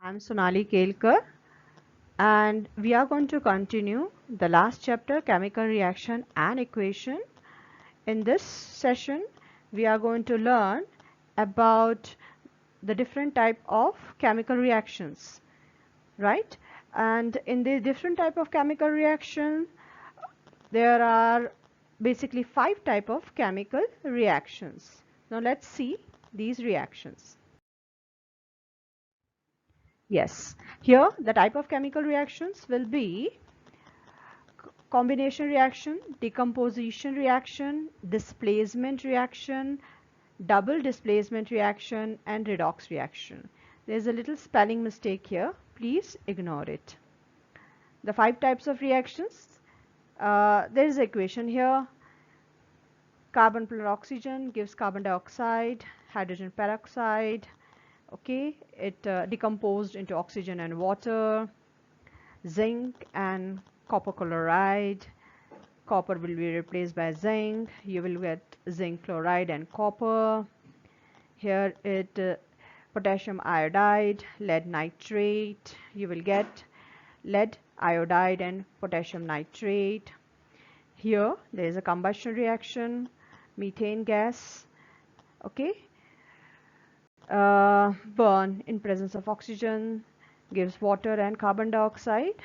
I'm Sonali Kelkar, and we are going to continue the last chapter, chemical reaction and equation. In this session, we are going to learn about the different type of chemical reactions, right? And in the different type of chemical reaction, there are basically 5 type of chemical reactions. Now let's see these reactions. Yes, here the type of chemical reactions will be combination reaction, decomposition reaction, displacement reaction, double displacement reaction, and redox reaction. There's a little spelling mistake here. Please ignore it. The 5 types of reactions. There is an equation here. Carbon plus oxygen gives carbon dioxide, hydrogen peroxide. Okay, it decomposed into oxygen and water, zinc and copper chloride. Copper will be replaced by zinc. You will get zinc chloride and copper. Here it potassium iodide, lead nitrate. You will get lead iodide and potassium nitrate. Here there is a combustion reaction, methane gas. Okay, burn in presence of oxygen gives water and carbon dioxide.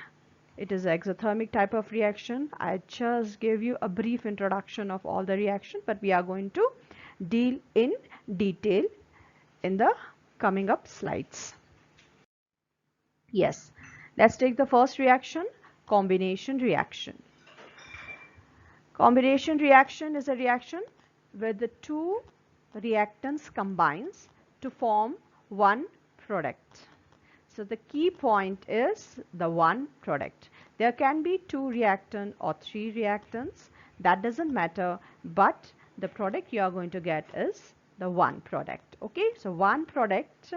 It is an exothermic type of reaction. I just gave you a brief introduction of all the reaction, but we are going to deal in detail in the coming up slides. Yes, let's take the first reaction, combination reaction. Combination reaction is a reaction where the two reactants combines to form one product. So the key point is the one product. There can be 2 reactant or 3 reactants. That doesn't matter, but the product you are going to get is the one product. Okay, so one product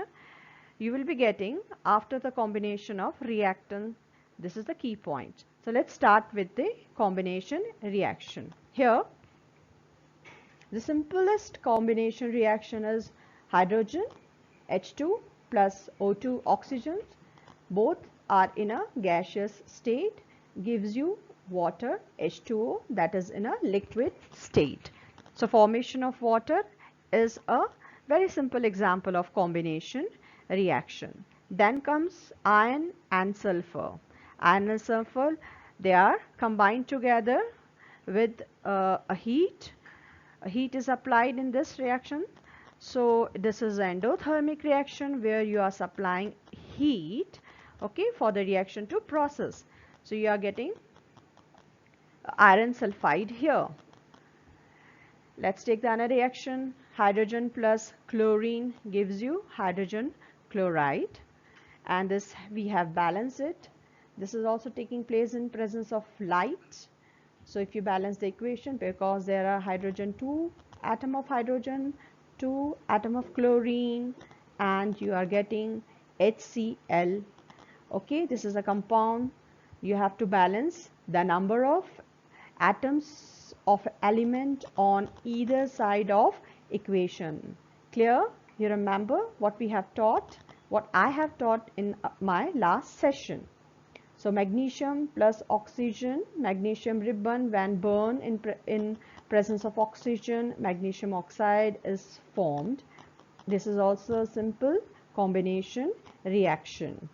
you will be getting after the combination of reactant. This is the key point. So let's start with the combination reaction. Here, the simplest combination reaction is hydrogen, H2 plus O2 oxygen. Both are in a gaseous state, gives you water, H2O, that is in a liquid state. So formation of water is a very simple example of combination reaction. Then comes iron and sulfur. Iron and sulfur, they are combined together with a heat. A heat is applied in this reaction. So this is an endothermic reaction where you are supplying heat, okay, for the reaction to process. So you are getting iron sulfide here. Let's take the other reaction. Hydrogen plus chlorine gives you hydrogen chloride, and this we have balanced it. This is also taking place in presence of light. So if you balance the equation, because there are hydrogen, 2 atom of hydrogen, 2 atom of chlorine, and you are getting HCl. Okay, this is a compound. You have to balance the number of atoms of element on either side of equation. Clear? You remember what we have taught, what I have taught in my last session. So magnesium plus oxygen, magnesium ribbon when burned in presence of oxygen, magnesium oxide is formed. This is also a simple combination reaction.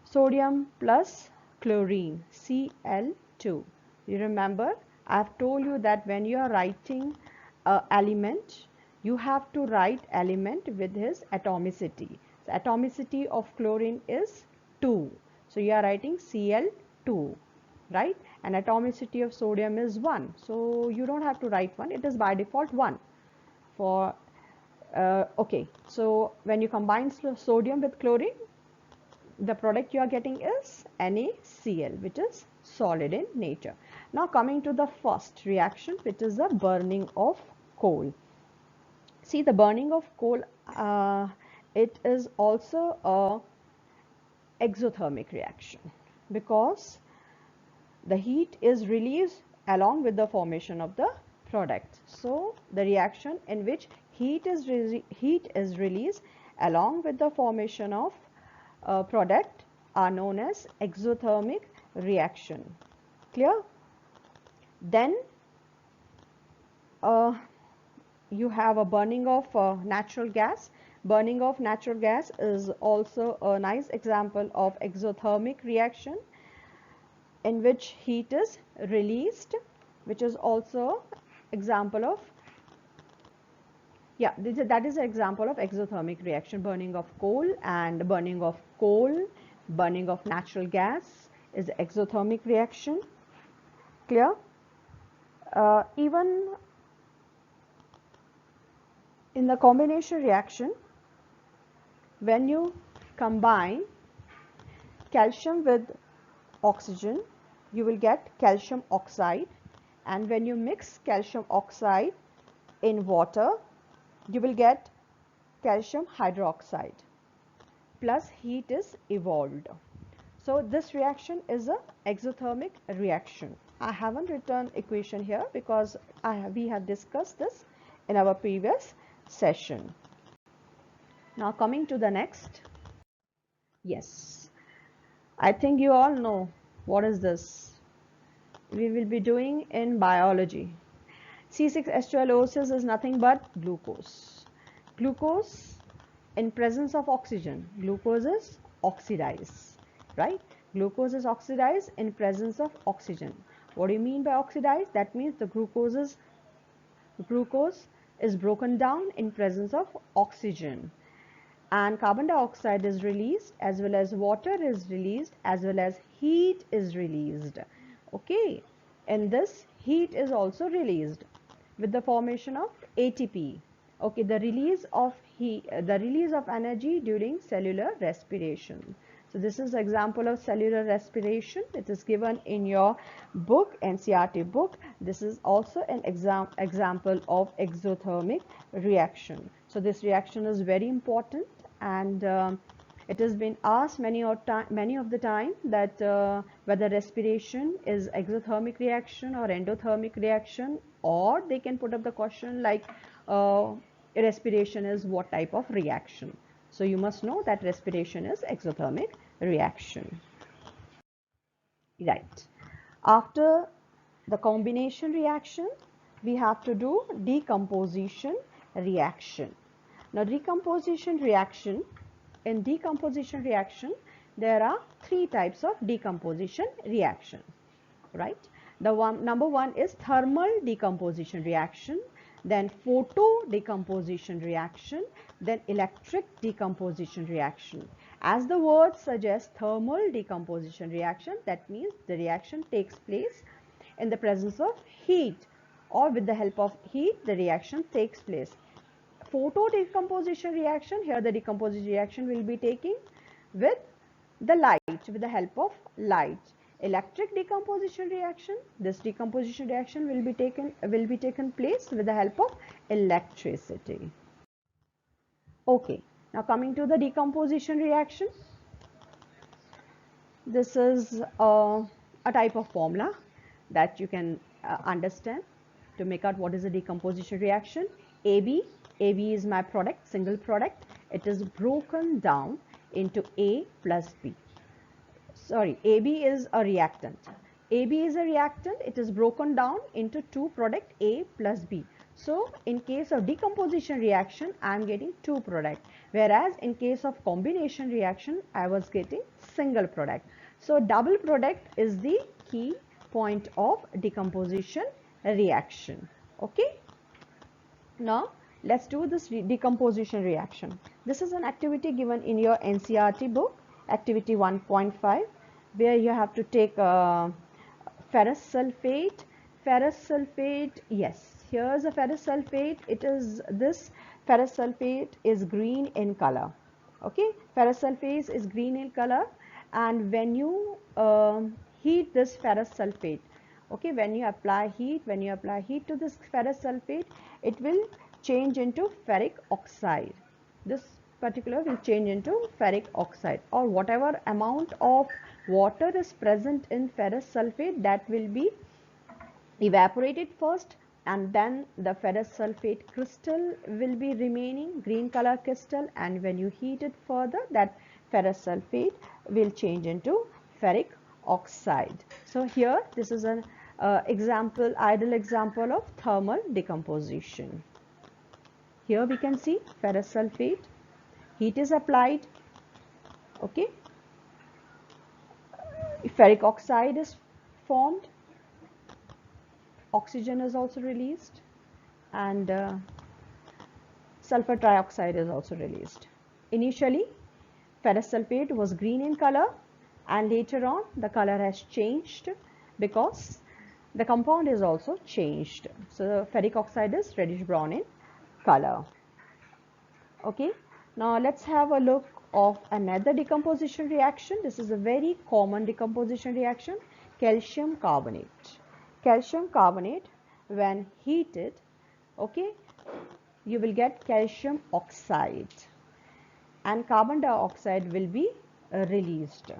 Sodium plus chlorine, Cl2. You remember, I have told you that when you are writing an element, you have to write element with his atomicity. The atomicity of chlorine is 2. So you are writing Cl2, right? And atomicity of sodium is 1. So you don't have to write 1. It is by default 1. For okay, so when you combine sodium with chlorine, the product you are getting is NaCl, which is solid in nature. Now coming to the first reaction, which is the burning of coal. See, the burning of coal, it is also a exothermic reaction because the heat is released along with the formation of the product. So the reaction in which heat is released along with the formation of product are known as exothermic reaction. Clear? Then you have a burning of natural gas. Burning of natural gas is also a nice example of exothermic reaction in which heat is released, which is also example of, yeah, that is an example of exothermic reaction. Burning of coal, and burning of coal, burning of natural gas is exothermic reaction. Clear? Even in the combination reaction, when you combine calcium with oxygen, you will get calcium oxide, and when you mix calcium oxide in water, you will get calcium hydroxide, plus heat is evolved. So this reaction is a exothermic reaction. I haven't written equation here because we have discussed this in our previous session. Now coming to the next. Yes, I think you all know what is this. We will be doing in biology. C6H12O6 is nothing but glucose. Glucose in presence of oxygen. Glucose is oxidized, right? Glucose is oxidized in presence of oxygen. What do you mean by oxidized? That means the glucose is broken down in presence of oxygen, and carbon dioxide is released, as well as water is released, as well as heat is released. Okay, and this heat is also released with the formation of ATP. Okay, the release of energy during cellular respiration. So this is example of cellular respiration. It is given in your book, NCERT book. This is also an example of exothermic reaction. So this reaction is very important, and it has been asked many of the time that whether respiration is exothermic reaction or endothermic reaction, or they can put up the question like respiration is what type of reaction. So you must know that respiration is exothermic reaction. Right. After the combination reaction, we have to do decomposition reaction. Now decomposition reaction, in decomposition reaction, there are three types of decomposition reaction, right? Number one is thermal decomposition reaction, then photo decomposition reaction, then electric decomposition reaction. As the word suggests, thermal decomposition reaction, that means the reaction takes place in the presence of heat, or with the help of heat the reaction takes place. Photo decomposition reaction, here the decomposition reaction will be taking with the light, with the help of light. Electric decomposition reaction, this decomposition reaction will be taken place with the help of electricity. Okay, now coming to the decomposition reaction, this is a type of formula that you can understand to make out what is a decomposition reaction. AB is my product, single product. It is broken down into A plus B. Sorry, AB is a reactant. AB is a reactant. It is broken down into two product, A plus B. So in case of decomposition reaction, I am getting two product, whereas in case of combination reaction, I was getting single product. So double product is the key point of decomposition reaction. Okay. Now let's do this decomposition reaction. This is an activity given in your NCERT book, activity 1.5, where you have to take ferrous sulfate. Ferrous sulfate, yes, here's a ferrous sulfate. It is, this ferrous sulfate is green in color. Okay, ferrous sulfate is green in color, and when you heat this ferrous sulfate, okay, when you apply heat to this ferrous sulfate, it will change into ferric oxide. This particular will change into ferric oxide, or whatever amount of water is present in ferrous sulfate, that will be evaporated first, and then the ferrous sulfate crystal will be remaining, green color crystal, and when you heat it further, that ferrous sulfate will change into ferric oxide. So here this is an ideal example of thermal decomposition. Here we can see ferrous sulfate, heat is applied, okay, ferric oxide is formed, oxygen is also released, and sulfur trioxide is also released. Initially, ferrous sulfate was green in color, and later on the color has changed because the compound is also changed. So ferric oxide is reddish brown in color. Okay, now let's have a look of another decomposition reaction. This is a very common decomposition reaction, calcium carbonate. Calcium carbonate, when heated, okay, you will get calcium oxide and carbon dioxide will be released.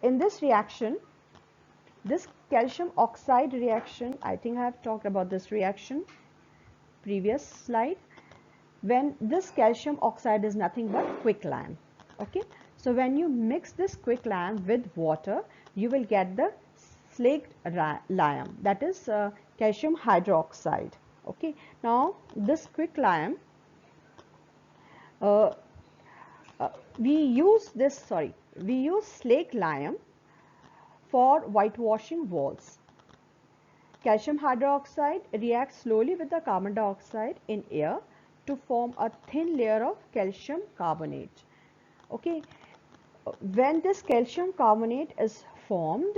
In this reaction, this calcium oxide reaction, I think I have talked about this reaction previous slide. When this calcium oxide is nothing but quicklime, okay, so when you mix this quicklime with water, you will get the slaked lime, that is calcium hydroxide. Okay, now this quicklime, we use slaked lime for whitewashing walls. Calcium hydroxide reacts slowly with the carbon dioxide in air to form a thin layer of calcium carbonate. Okay, when this calcium carbonate is formed,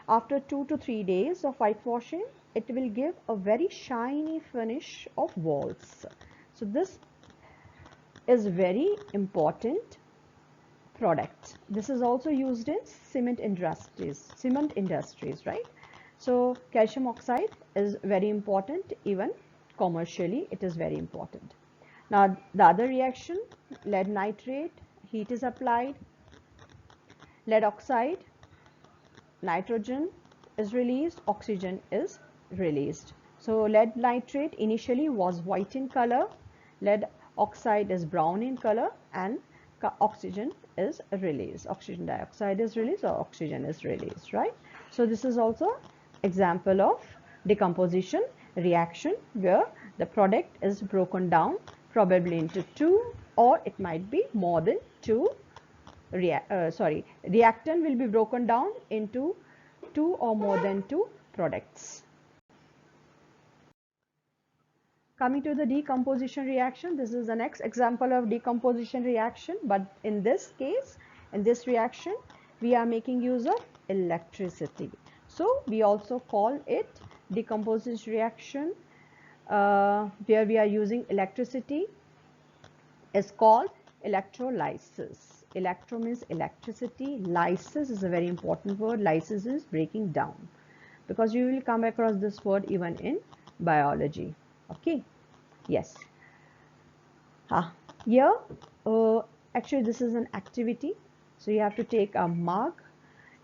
after 2 to 3 days of whitewashing, it will give a very shiny finish of walls. So this is very important product. This is also used in cement industries, right? So calcium oxide is very important, even commercially it is very important. Now the other reaction, lead nitrate, heat is applied, lead oxide, nitrogen is released, oxygen is released. So lead nitrate initially was white in color, lead oxide is brown in color, and oxygen is released. Oxygen dioxide is released or oxygen is released, right? So this is also example of decomposition reaction where the product is broken down probably into 2 or it might be more than 2 reactant will be broken down into 2 or more than 2 products. Coming to the decomposition reaction, this is the next example of decomposition reaction, but in this case, in this reaction, we are making use of electricity. So we also call it decomposition reaction where we are using electricity is called electrolysis. Electro means electricity. Lysis is a very important word. Lysis is breaking down, because you will come across this word even in biology. Okay, yes. Here, actually this is an activity. So you have to take a mug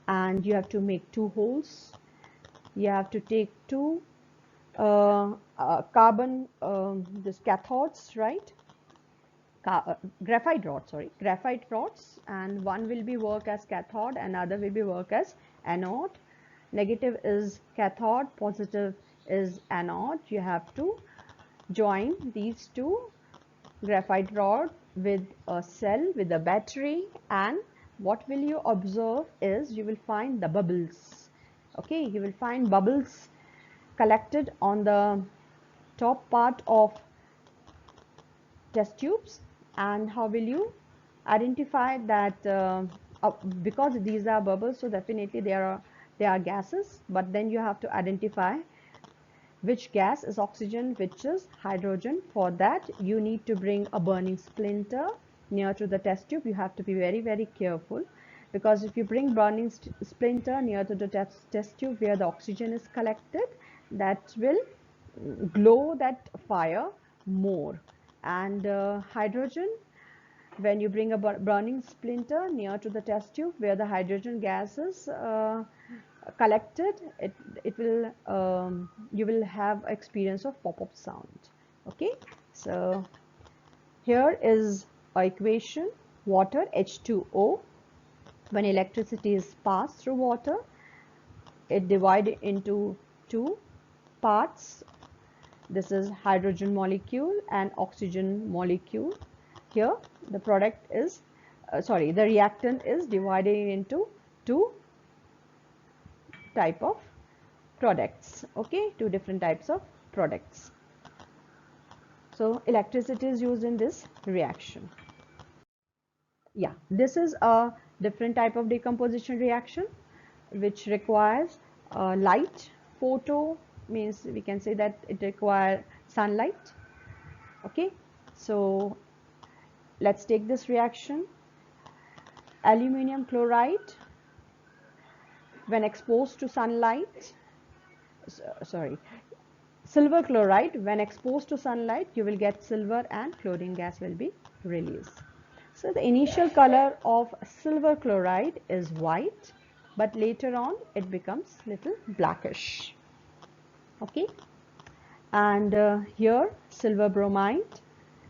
and you have to make 2 holes. You have to take 2 carbon, this cathodes, right? Graphite rods, and one will be work as cathode and other will be work as anode. Negative is cathode, positive is anode. You have to join these 2 graphite rod with a cell with a battery, and what will you observe is you will find the bubbles. Okay, you will find bubbles collected on the top part of test tubes. And how will you identify that? Because these are bubbles, so definitely they are gases, but then you have to identify which gas is oxygen, which is hydrogen. For that you need to bring a burning splinter near to the test tube. You have to be very, very careful, because if you bring burning splinter near to the test tube where the oxygen is collected, that will glow that fire more. And hydrogen, when you bring a burning splinter near to the test tube where the hydrogen gas is collected, it will you will have experience of pop-up sound. Okay, so here is a equation water H2O. When electricity is passed through water, it divides into two parts. This is hydrogen molecule and oxygen molecule. Here the product is the reactant is divided into two type of products. Okay, two different types of products. So electricity is used in this reaction. Yeah, this is a different type of decomposition reaction which requires light. Photo means we can say that it requires sunlight. Okay, so let's take this reaction. Aluminium chloride, when exposed to sunlight, silver chloride, when exposed to sunlight, you will get silver and chlorine gas will be released. So the initial color of silver chloride is white, but later on it becomes little blackish. Okay, and here silver bromide,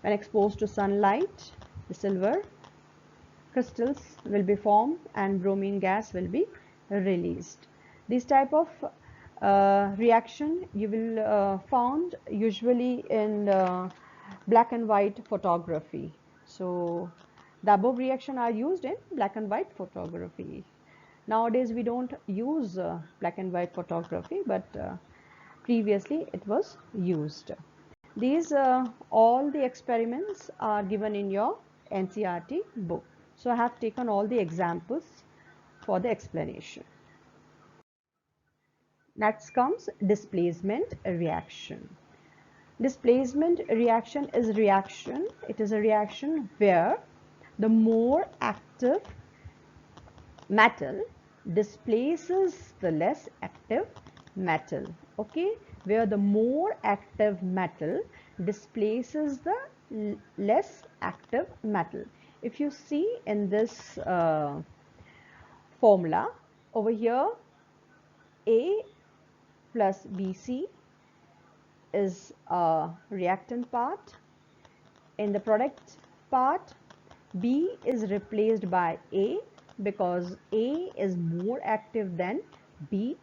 when exposed to sunlight, the silver crystals will be formed and bromine gas will be released. This type of reaction you will found usually in black and white photography. So the above reaction are used in black and white photography. Nowadays we don't use black and white photography, but previously it was used. These all the experiments are given in your NCERT book. So I have taken all the examples for the explanation. Next comes displacement reaction. Displacement reaction is reaction. It is a reaction where the more active metal displaces the less active metal. Okay, where the more active metal displaces the less active metal. If you see in this formula over here, A plus BC is a reactant part. In the product part, B is replaced by A because A is more active than B.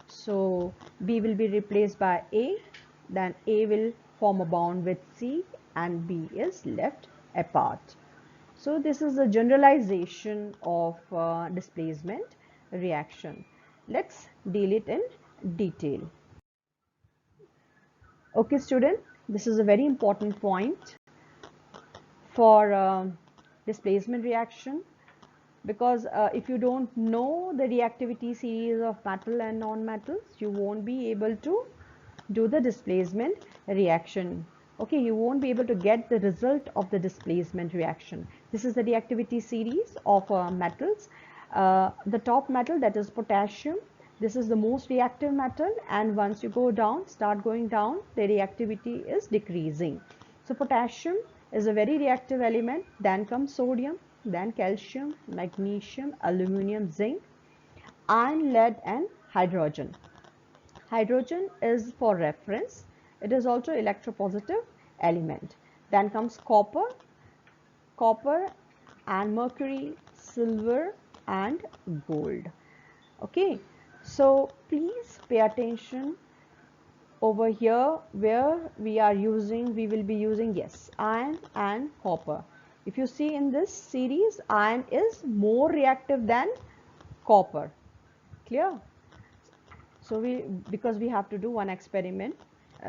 So B will be replaced by A, then A will form a bond with C and B is left apart. So this is a generalization of displacement reaction. Let's deal it in detail. Okay student, this is a very important point for displacement reaction, because if you don't know the reactivity series of metal and non-metals, you won't be able to do the displacement reaction. Okay, you won't be able to get the result of the displacement reaction. This is the reactivity series of metals. The top metal, that is potassium, this is the most reactive metal, and once you go down, start going down, the reactivity is decreasing. So potassium is a very reactive element. Then comes sodium, then calcium, magnesium, aluminum, zinc, iron, lead and hydrogen. Hydrogen is for reference. It is also electropositive element. Then comes copper and mercury, silver and gold. Okay, so please pay attention over here where we will be using yes, iron and copper. If you see in this series, iron is more reactive than copper. Clear? So because we have to do one experiment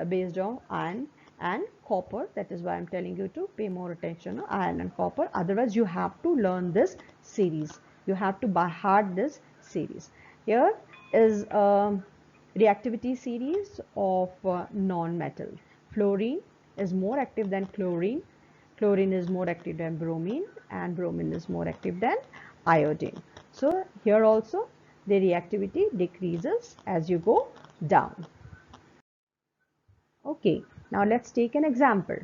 based on iron and copper, that is why I'm telling you to pay more attention to iron and copper. Otherwise you have to learn this series. You have to by heart this series. Here is a reactivity series of non-metal. Fluorine is more active than chlorine. Chlorine is more active than bromine, and bromine is more active than iodine. So here also the reactivity decreases as you go down. Okay, now let's take an example.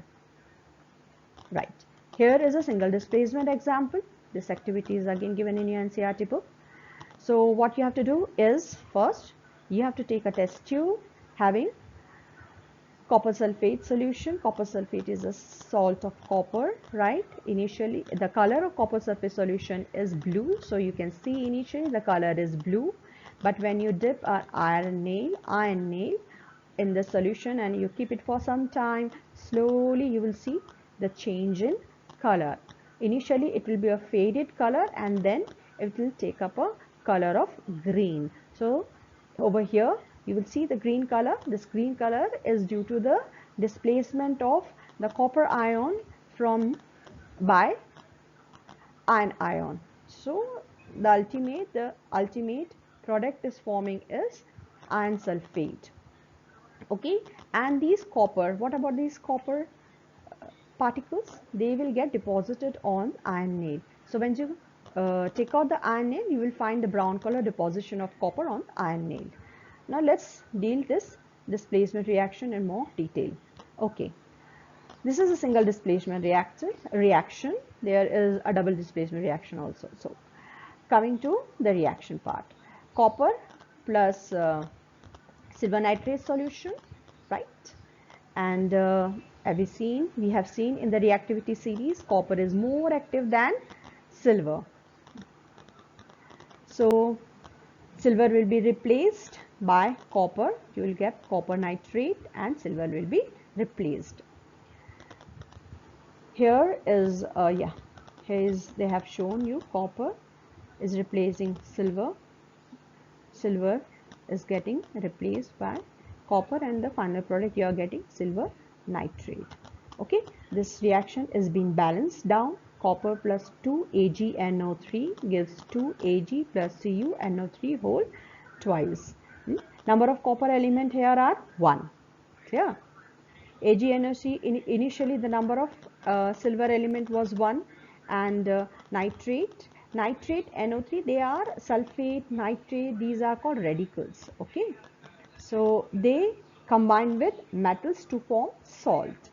Right, here is a single displacement example. This activity is again given in your NCERT book. So what you have to do is, first you have to take a test tube having copper sulfate solution. Copper sulfate is a salt of copper, right? Initially, the color of copper sulfate solution is blue. So you can see initially the color is blue. But when you dip an iron nail in the solution and you keep it for some time, slowly you will see the change in color. Initially, it will be a faded color and then it will take up a color of green. So over here you will see the green color. This green color is due to the displacement of the copper ion by iron ion. So the ultimate product is forming is iron sulfate. Okay, and these copper, what about these copper particles? They will get deposited on iron nail. So when you take out the iron nail, you will find the brown color deposition of copper on iron nail. Now let's deal this displacement reaction in more detail. Okay, this is a single displacement reaction. There is a double displacement reaction also. So coming to the reaction part, copper plus silver nitrate solution, right? And we have seen in the reactivity series, copper is more active than silver. So silver will be replaced by copper. You will get copper nitrate and silver will be replaced. Here is they have shown you copper is replacing silver. Silver is getting replaced by copper, and the final product you are getting silver nitrate. Okay, this reaction is being balanced down. Copper plus 2 AgNO3 gives 2 Ag plus CuNO3 whole twice. Number of copper element here are 1. Clear? AgNO3, initially the number of silver element was 1, and nitrate NO3, they are sulfate, nitrate, these are called radicals. Okay, so they combine with metals to form salt.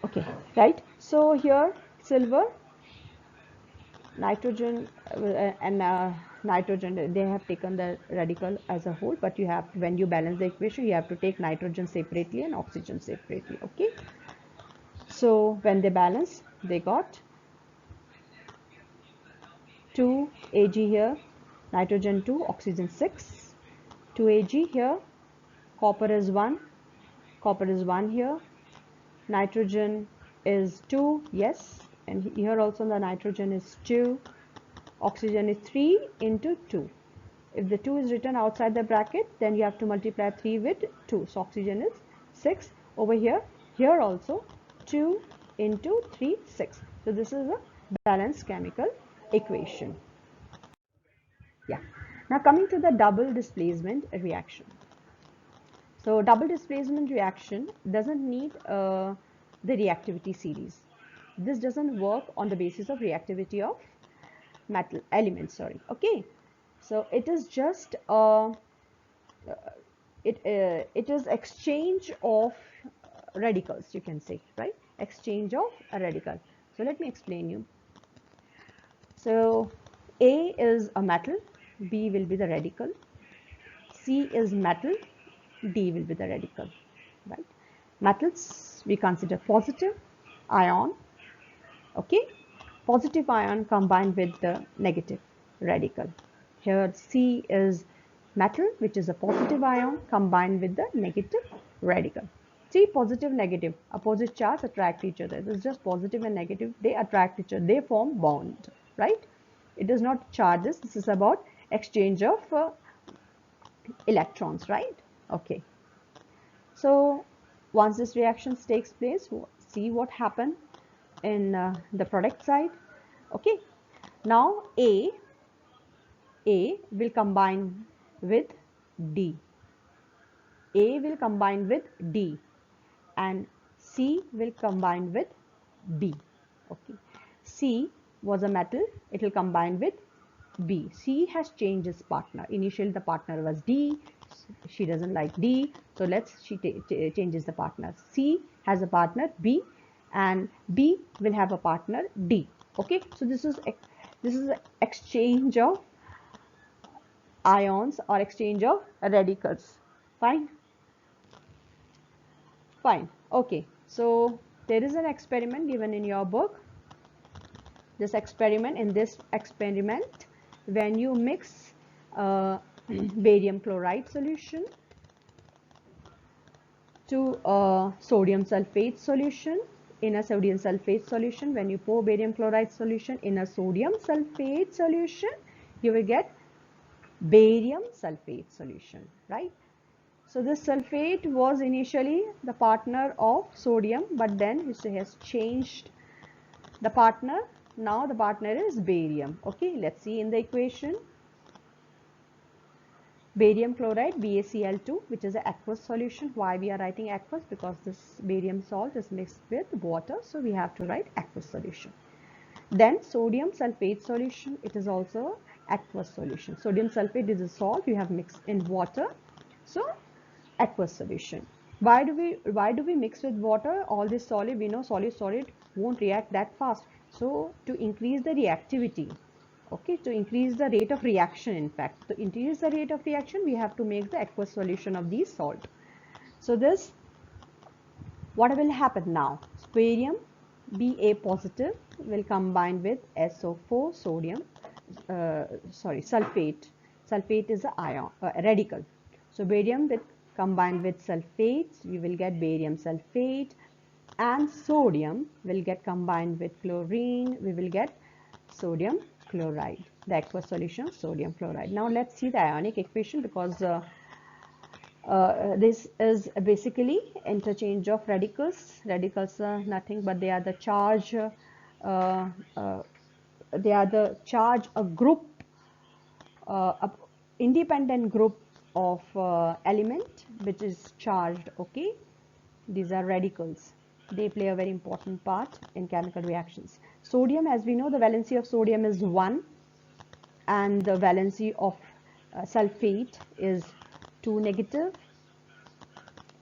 Okay, right? So here silver, nitrogen and nitrogen, they have taken the radical as a whole, but you have, when you balance the equation, you have to take nitrogen separately and oxygen separately. Okay, so when they balance, they got 2 Ag here, nitrogen 2, oxygen 6, 2 Ag here, copper is 1 here, nitrogen is 2, yes, and here also the nitrogen is 2, oxygen is 3 into 2. If the 2 is written outside the bracket, then you have to multiply 3 with 2, so oxygen is 6 over here. Here also 2 into 3, 6. So this is a balanced chemical equation. Yeah. Now coming to the double displacement reaction. So double displacement reaction doesn't need the reactivity series. This doesn't work on the basis of reactivity of metal elements. Sorry. Okay. So it is just it is exchange of radicals, you can say, right? Exchange of a radical. So let me explain you. So A is a metal, B will be the radical, C is metal, D will be the radical, right? Metals we consider positive ion, okay? Positive ion combined with the negative radical. Here C is metal, which is a positive ion combined with the negative radical. See, positive, negative, opposite charges attract each other. This is just positive and negative, they attract each other, they form bond, right? It is not charges, this is about exchange of electrons, right? Okay. So once this reaction takes place, see what happened in the product side. Okay. Now A will combine with D. A will combine with D and C will combine with B. Okay. C was a metal, it will combine with B. C has changed its partner. Initially the partner was D, she doesn't like D, so she changes the partner. C has a partner B and B will have a partner D. Okay, so this is exchange of ions or exchange of radicals. Fine. Fine. Okay. So there is an experiment given in your book. In this experiment, when you mix barium chloride solution to a sodium sulfate solution, in a sodium sulfate solution, when you pour barium chloride solution in a sodium sulfate solution, you will get barium sulfate solution, right? So this sulfate was initially the partner of sodium, but then it has changed the partner. Now the partner is barium. Okay, let's see in the equation. Barium chloride, BaCl2, which is an aqueous solution. Why we are writing aqueous? Because this barium salt is mixed with water, so we have to write aqueous solution. Then sodium sulfate solution, it is also aqueous solution. Sodium sulfate is a salt you have mixed in water, so aqueous solution. Why do we mix with water? All this solid, we know solid won't react that fast. So to increase the reactivity, okay, to increase the rate of reaction, in fact, to increase the rate of reaction, we have to make the aqueous solution of the salt. So this, what will happen now? Barium Ba positive will combine with SO4 sodium, sulfate. Sulfate is a ion, radical. So barium will combine with sulfates, we will get barium sulfate, and sodium will get combined with chlorine, we will get sodium chloride, the aqueous solution of sodium chloride. Now let's see the ionic equation, because this is basically interchange of radicals. Radicals are nothing but they are the charge, a group, a independent group of element which is charged. Okay, these are radicals. They play a very important part in chemical reactions. Sodium, as we know, the valency of sodium is 1, and the valency of sulfate is 2 negative.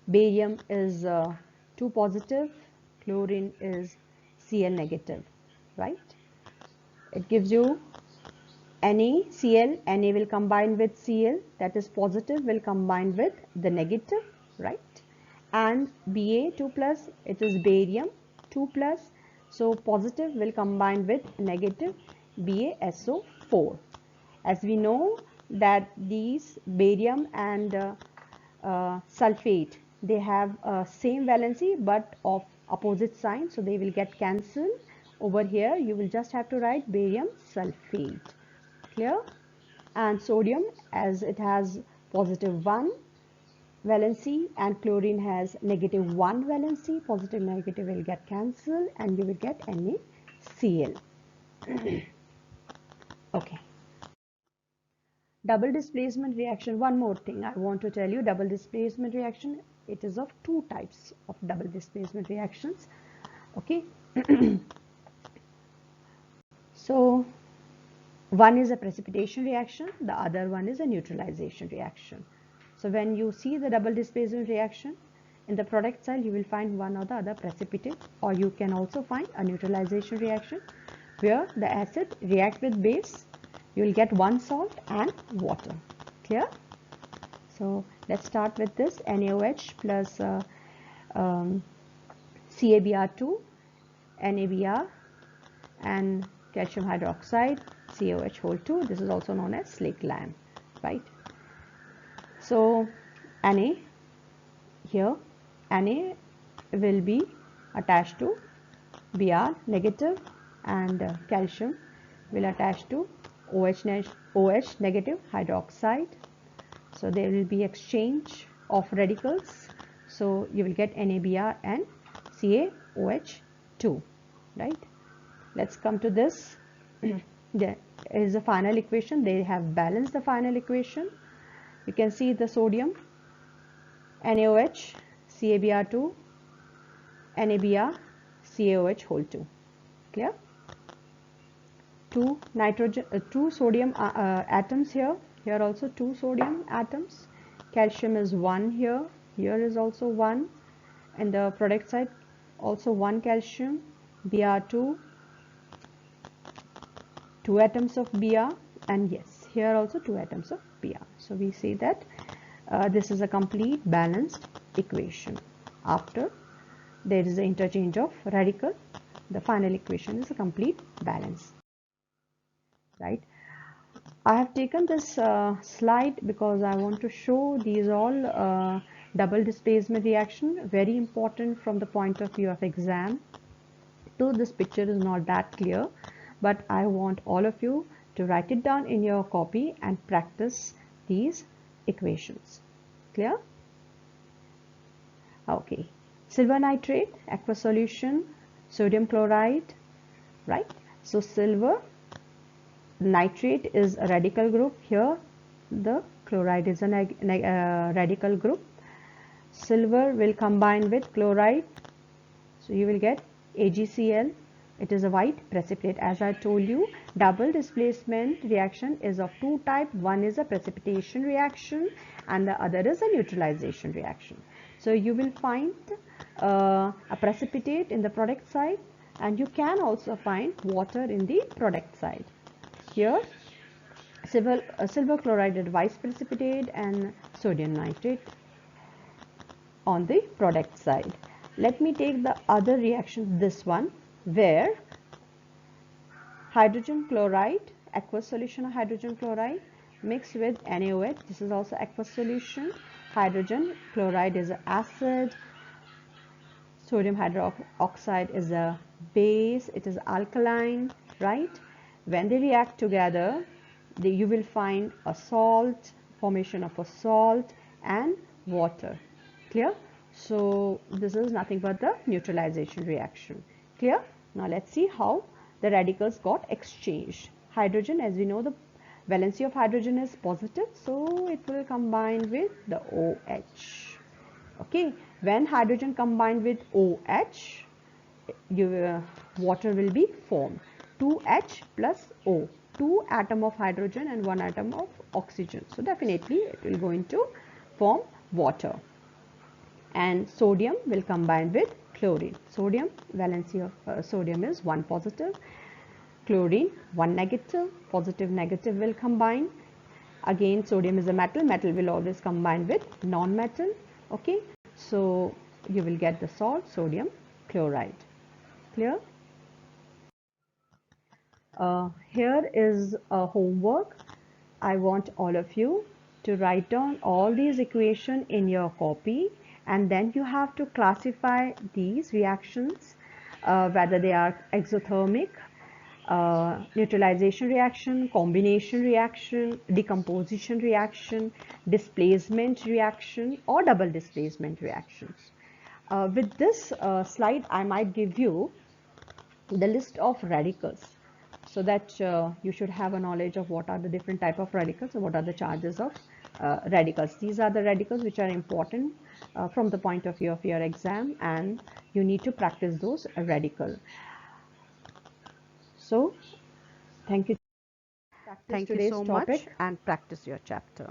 Barium is 2 positive. Chlorine is Cl negative, right? It gives you NaCl. Na will combine with Cl, that is positive, will combine with the negative, right? And Ba2 plus, it is barium 2 plus, so positive will combine with negative, BaSO4. As we know that these barium and sulfate, they have same valency but of opposite sign, so they will get cancelled. Over here you will just have to write barium sulfate. Clear? And sodium, as it has positive 1 valency and chlorine has negative 1 valency, positive negative will get cancelled and you will get NaCl. Okay. Double displacement reaction. One more thing I want to tell you. Double displacement reaction, it is of two types of double displacement reactions. Okay. So one is a precipitation reaction, the other one is a neutralization reaction. So when you see the double displacement reaction, in the product side you will find one or the other precipitate, or you can also find a neutralization reaction where the acid react with base. You will get one salt and water. Clear? So let's start with this. NaOH plus CaBr2, NaBr, and calcium hydroxide, CaOH whole 2. This is also known as slake lime, right? So Na here, Na will be attached to Br negative, and calcium will attach to OH negative hydroxide. So there will be exchange of radicals. So you will get NaBr and CaOH2, right? Let's come to this. There is a final equation. They have balanced the final equation. You can see the sodium, NaOH, CaBr2, NaBr, CaOH whole 2. Clear? Two sodium atoms here. Here also 2 sodium atoms. Calcium is 1 here. Here is also 1. And the product side also 1 calcium. Br2, 2 atoms of Br, and yes, here also 2 atoms of Br. So we say that this is a complete balanced equation. After there is an interchange of radical, the final equation is a complete balance, right? I have taken this slide because I want to show these all double displacement reaction, very important from the point of view of exam. Though this picture is not that clear, but I want all of you to write it down in your copy and practice these equations. Clear? Okay. Silver nitrate, aqueous solution, sodium chloride, right? So silver nitrate is a radical group. Here the chloride is a radical group. Silver will combine with chloride, so you will get AgCl. It is a white precipitate. As I told you, double displacement reaction is of two types. One is a precipitation reaction and the other is a neutralization reaction. So you will find a precipitate in the product side, and you can also find water in the product side. Here silver chloride is vice precipitate and sodium nitrate on the product side. Let me take the other reaction, this one, where hydrogen chloride, aqueous solution of hydrogen chloride mixed with NaOH. This is also aqueous solution. Hydrogen chloride is an acid. Sodium hydroxide is a base. It is alkaline, right? When they react together, you will find a salt, formation of a salt and water. Clear? So this is nothing but the neutralization reaction. Clear? Now let's see how the radicals got exchanged. Hydrogen, as we know, the valency of hydrogen is positive, so it will combine with the OH. Okay, when hydrogen combined with OH, water will be formed. 2H plus O, 2 atom of hydrogen and 1 atom of oxygen. So definitely it will going to form water. And sodium will combine with chlorine. Sodium, valency of sodium is 1 positive. Chlorine 1 negative. Positive negative will combine. Again, sodium is a metal. Metal will always combine with non-metal. Okay, so you will get the salt, sodium chloride. Clear? Here is a homework. I want all of you to write down all these equations in your copy, and then you have to classify these reactions, whether they are exothermic, neutralization reaction, combination reaction, decomposition reaction, displacement reaction, or double displacement reactions. With this slide, I might give you the list of radicals, so that you should have a knowledge of what are the different type of radicals and what are the charges of radicals. These are the radicals which are important from the point of view of your exam, and you need to practice those radicals. So thank you. Practice today's topic and practice your chapter.